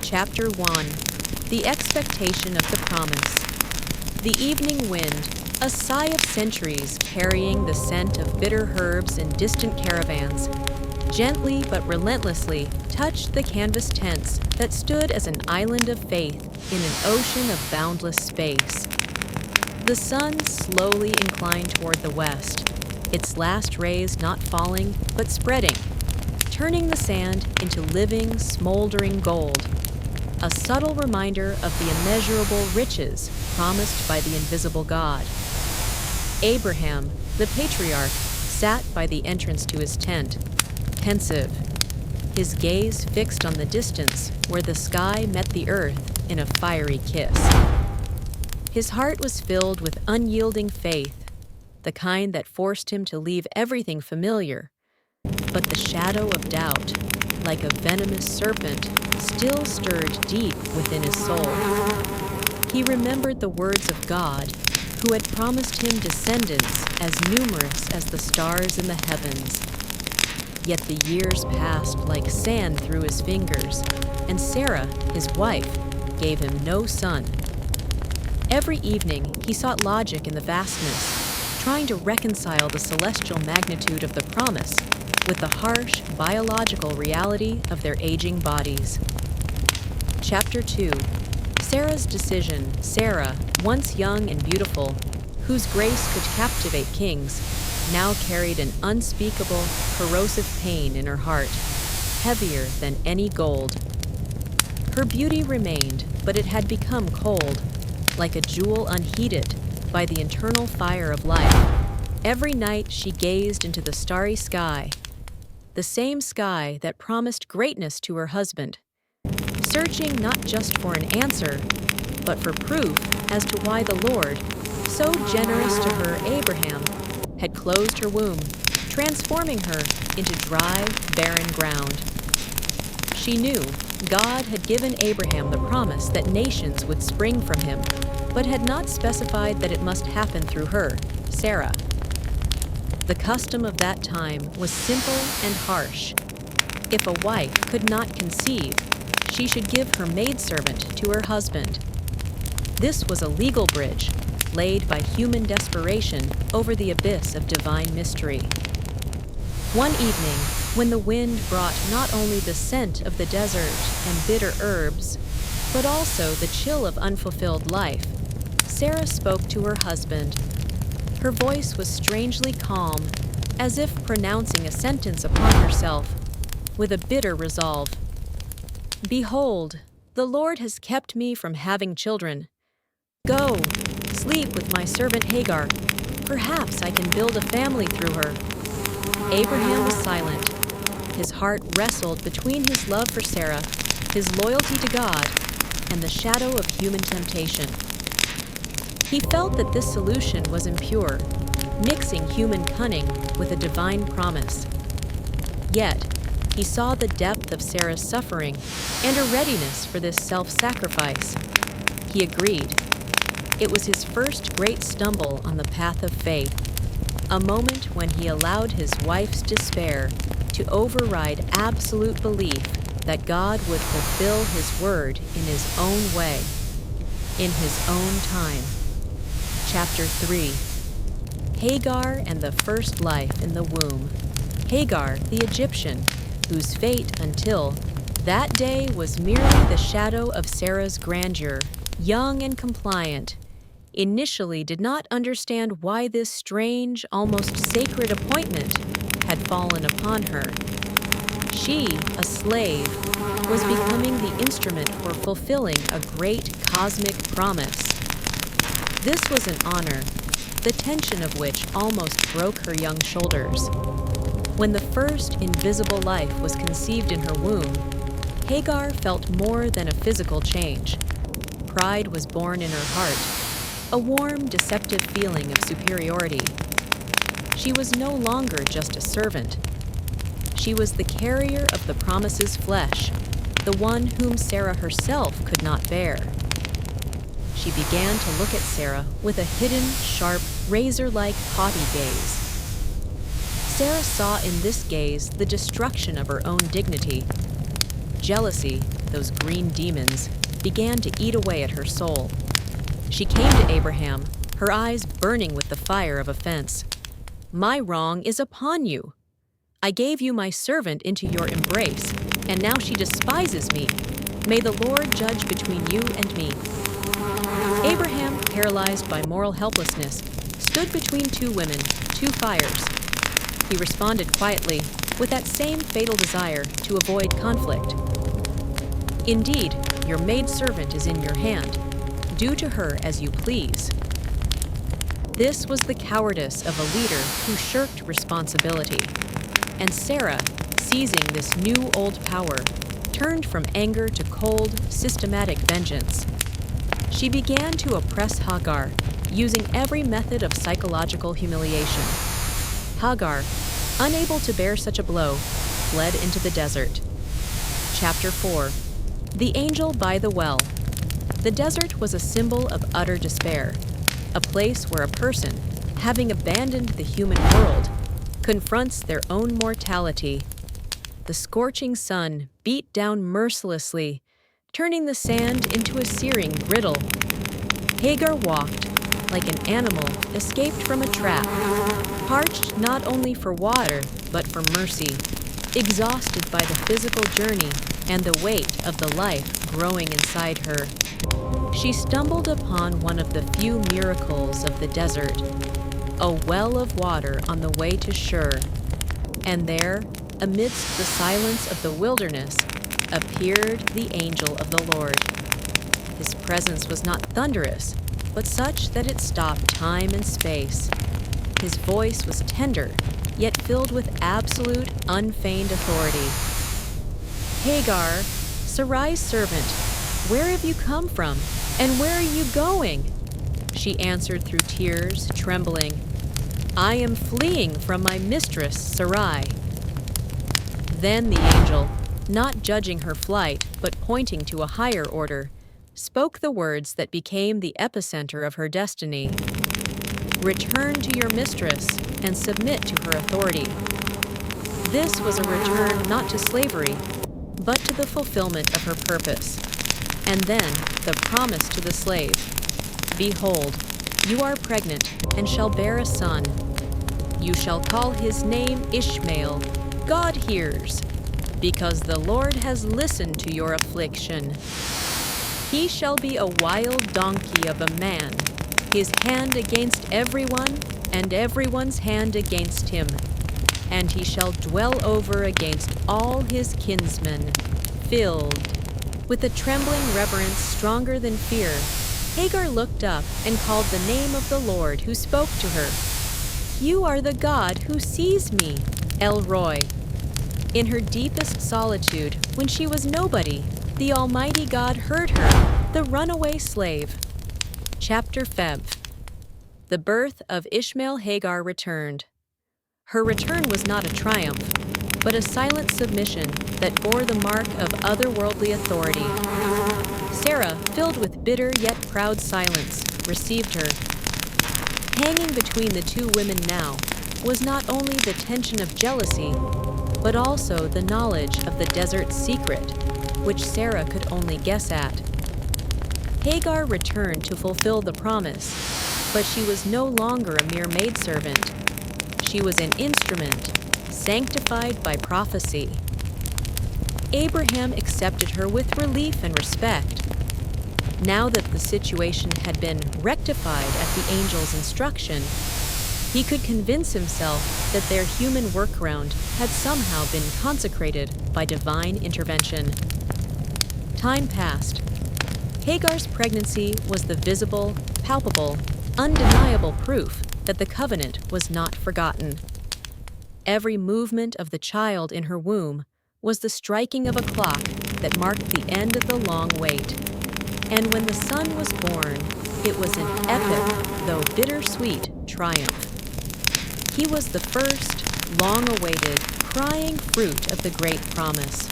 Chapter 1. The Expectation of the Promise. The evening wind, a sigh of centuries carrying the scent of bitter herbs in distant caravans, gently but relentlessly touched the canvas tents that stood as an island of faith in an ocean of boundless space. The sun slowly inclined toward the west, its last rays not falling but spreading, turning the sand into living, smoldering gold, a subtle reminder of the immeasurable riches promised by the invisible God. Abraham, the patriarch, sat by the entrance to his tent, pensive, his gaze fixed on the distance where the sky met the earth in a fiery kiss. His heart was filled with unyielding faith, the kind that forced him to leave everything familiar. But the shadow of doubt, like a venomous serpent, still stirred deep within his soul. He remembered the words of God, who had promised him descendants as numerous as the stars in the heavens. Yet the years passed like sand through his fingers, and Sarah, his wife, gave him no son. Every evening he sought logic in the vastness, trying to reconcile the celestial magnitude of the promise with the harsh biological reality of their aging bodies. Chapter 2. Sarah's decision. Sarah, once young and beautiful, whose grace could captivate kings, now carried an unspeakable, corrosive pain in her heart, heavier than any gold. Her beauty remained, but it had become cold, like a jewel unheated by the internal fire of life. Every night she gazed into the starry sky, the same sky that promised greatness to her husband, searching not just for an answer, but for proof as to why the Lord, so generous to her Abraham, had closed her womb, transforming her into dry, barren ground. She knew God had given Abraham the promise that nations would spring from him, but had not specified that it must happen through her, Sarah. The custom of that time was simple and harsh. If a wife could not conceive, she should give her maidservant to her husband. This was a legal bridge, laid by human desperation over the abyss of divine mystery. One evening, when the wind brought not only the scent of the desert and bitter herbs, but also the chill of unfulfilled life, Sarah spoke to her husband. Her voice was strangely calm, as if pronouncing a sentence upon herself, with a bitter resolve. "Behold, the Lord has kept me from having children. Go, sleep with my servant Hagar. Perhaps I can build a family through her." Abraham was silent. His heart wrestled between his love for Sarah, his loyalty to God, and the shadow of human temptation. He felt that this solution was impure, mixing human cunning with a divine promise. Yet, he saw the depth of Sarah's suffering and a readiness for this self-sacrifice. He agreed. It was his first great stumble on the path of faith, a moment when he allowed his wife's despair to override absolute belief that God would fulfill his word in his own way, in his own time. Chapter 3. Hagar and the first life in the womb. Hagar, the Egyptian, whose fate until that day was merely the shadow of Sarah's grandeur, young and compliant, initially did not understand why this strange, almost sacred appointment had fallen upon her. She, a slave, was becoming the instrument for fulfilling a great cosmic promise. This was an honor, the tension of which almost broke her young shoulders. When the first invisible life was conceived in her womb, Hagar felt more than a physical change. Pride was born in her heart, a warm, deceptive feeling of superiority. She was no longer just a servant. She was the carrier of the promise's flesh, the one whom Sarah herself could not bear. She began to look at Sarah with a hidden, sharp, razor-like, haughty gaze. Sarah saw in this gaze the destruction of her own dignity. Jealousy, those green demons, began to eat away at her soul. She came to Abraham, her eyes burning with the fire of offense. "My wrong is upon you. I gave you my servant into your embrace, and now she despises me. May the Lord judge between you and me." Abraham, paralyzed by moral helplessness, stood between two women, two fires. He responded quietly, with that same fatal desire to avoid conflict. "Indeed, your maidservant is in your hand. Do to her as you please." This was the cowardice of a leader who shirked responsibility. And Sarah, seizing this new old power, turned from anger to cold, systematic vengeance. She began to oppress Hagar, using every method of psychological humiliation. Hagar, unable to bear such a blow, fled into the desert. Chapter 4. The Angel by the Well. The desert was a symbol of utter despair, a place where a person, having abandoned the human world, confronts their own mortality. The scorching sun beat down mercilessly, turning the sand into a searing griddle. Hagar walked like an animal escaped from a trap, parched not only for water but for mercy, exhausted by the physical journey and the weight of the life growing inside her. She stumbled upon one of the few miracles of the desert, a well of water on the way to Shur. And there, amidst the silence of the wilderness, appeared the angel of the Lord. His presence was not thunderous, but such that it stopped time and space. His voice was tender, yet filled with absolute, unfeigned authority. "Hagar, Sarai's servant, where have you come from, and where are you going?" She answered through tears, trembling, "I am fleeing from my mistress, Sarai." Then the angel, not judging her flight, but pointing to a higher order, spoke the words that became the epicenter of her destiny. "Return to your mistress and submit to her authority." This was a return not to slavery, but to the fulfillment of her purpose. And then the promise to the slave, "Behold, you are pregnant and shall bear a son. You shall call his name Ishmael, God hears, because the Lord has listened to your affliction. He shall be a wild donkey of a man, his hand against everyone, and everyone's hand against him. And he shall dwell over against all his kinsmen, filled." With a trembling reverence stronger than fear, Hagar looked up and called the name of the Lord who spoke to her. "You are the God who sees me, El Roi." In her deepest solitude, when she was nobody, the Almighty God heard her, the runaway slave. Chapter 5. The birth of Ishmael Hagar returned. Her return was not a triumph, but a silent submission that bore the mark of otherworldly authority. Sarah, filled with bitter yet proud silence, received her. Hanging between the two women now was not only the tension of jealousy, but also the knowledge of the desert's secret, which Sarah could only guess at. Hagar returned to fulfill the promise, but she was no longer a mere maidservant. She was an instrument, sanctified by prophecy. Abraham accepted her with relief and respect. Now that the situation had been rectified at the angel's instruction, he could convince himself that their human workaround had somehow been consecrated by divine intervention. Time passed. Hagar's pregnancy was the visible, palpable, undeniable proof that the covenant was not forgotten. Every movement of the child in her womb was the striking of a clock that marked the end of the long wait. And when the son was born, it was an epic, though bittersweet, triumph. He was the first, long-awaited, crying fruit of the great promise.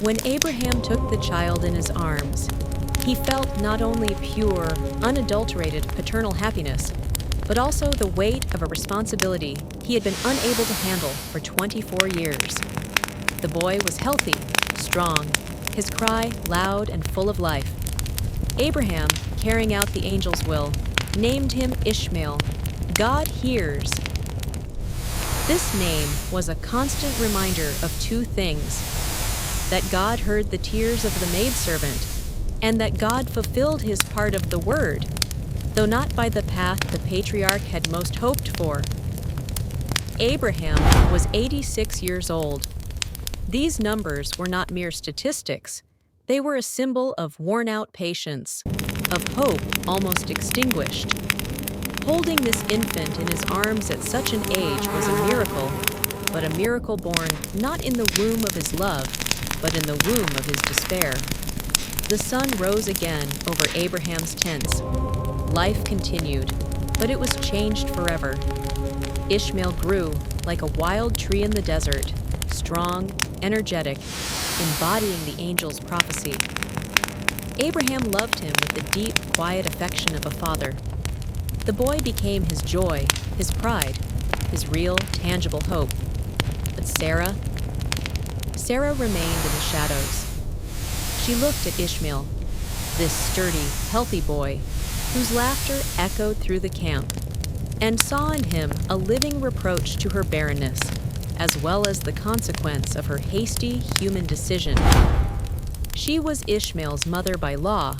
When Abraham took the child in his arms, he felt not only pure, unadulterated paternal happiness, but also the weight of a responsibility he had been unable to handle for 24 years. The boy was healthy, strong, his cry loud and full of life. Abraham, carrying out the angel's will, named him Ishmael. God hears. This name was a constant reminder of two things: that God heard the tears of the maidservant, and that God fulfilled his part of the word, though not by the path the patriarch had most hoped for. Abraham was 86 years old. These numbers were not mere statistics. They were a symbol of worn-out patience, of hope almost extinguished. Holding this infant in his arms at such an age was a miracle, but a miracle born not in the womb of his love, but in the womb of his despair. The sun rose again over Abraham's tents. Life continued, but it was changed forever. Ishmael grew like a wild tree in the desert, strong, energetic, embodying the angel's prophecy. Abraham loved him with the deep, quiet affection of a father. The boy became his joy, his pride, his real, tangible hope. But Sarah remained in the shadows. She looked at Ishmael, this sturdy, healthy boy, whose laughter echoed through the camp, and saw in him a living reproach to her barrenness, as well as the consequence of her hasty human decision. She was Ishmael's mother by law,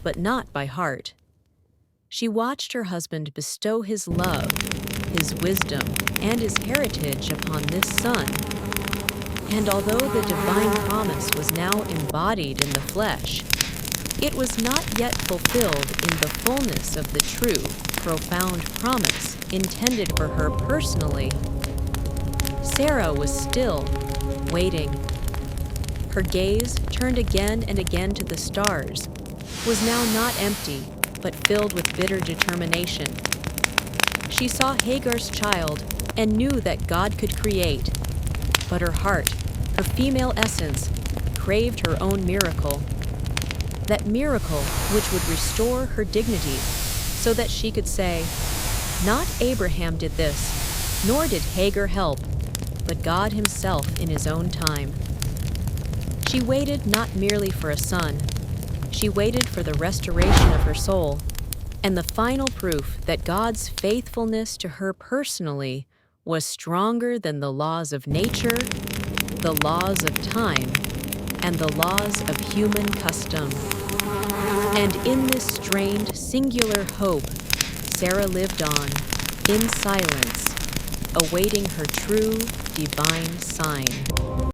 but not by heart. She watched her husband bestow his love, his wisdom, and his heritage upon this son. And although the divine promise was now embodied in the flesh, it was not yet fulfilled in the fullness of the true, profound promise intended for her personally. Sarah was still, waiting. Her gaze, turned again and again to the stars, was now not empty, but filled with bitter determination. She saw Hagar's child and knew that God could create, but her heart, her female essence, craved her own miracle. That miracle which would restore her dignity, so that she could say, "Not Abraham did this, nor did Hagar help, but God himself in his own time." She waited not merely for a son. She waited for the restoration of her soul, and the final proof that God's faithfulness to her personally was stronger than the laws of nature, the laws of time, and the laws of human custom. And in this strained, singular hope, Sarah lived on, in silence, awaiting her true, divine sign.